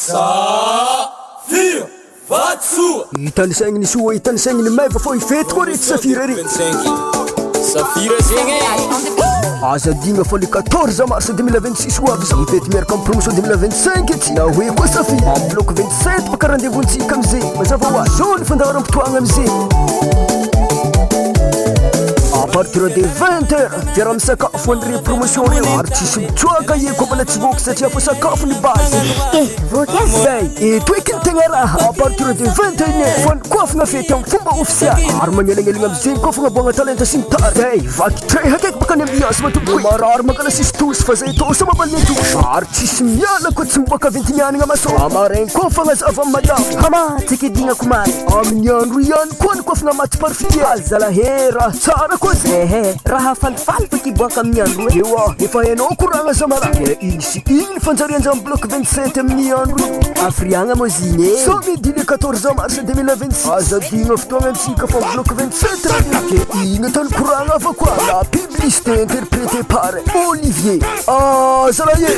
Safira Vatsoa hitany saigny soa hitany saigny meva fô ifety koa rety Safira rety Safira zegny aza digna fô le 14 mars 2026 ho avy zany fety miaraka amin'ny promotion 2025 ety na hoe koa Safira amin'ny bloc 27 baka rendez-vous-ntsika amizay mazava ho azy zao ny fandaharam-potoagna amizay à partir de 20h fiara misakafo an'ireo promotion reo ary tsisy mitsoaka ie koa mbala tsy voky satria fô sakafo ny base zay etoeky ny tegna raha à partir de 21h fo nikofagna fety amin'ny fomba ofisialy ary magnelagnelagna amizay kofagna boagna talenta sy ny tary zay vakitrehaka eky baka ny ambiance matomboky marary makala sisy tosy fa zay tosa mabaliny tosy ary tsisy miala koa tsy miboaka ventinianagna maso amaraigny kofagna zava amin'ny madamo hamatsaka dignako mary amin'ny andro ihany koa ny kofagna maty parfitialy zalahera tsara koa raha falifaly fa kiboaka amin'ny andro ewa efa hainao koragna zamara iny sy iny fanjarianja amin'ny bloc 27 amin'ny andro afriagna moa ziny so midi le 14 mars 2026 azadigna fotoagna antsika fa bloc 27 ke iny tany koragna afa koa la publicité interprété par Olivier zalaye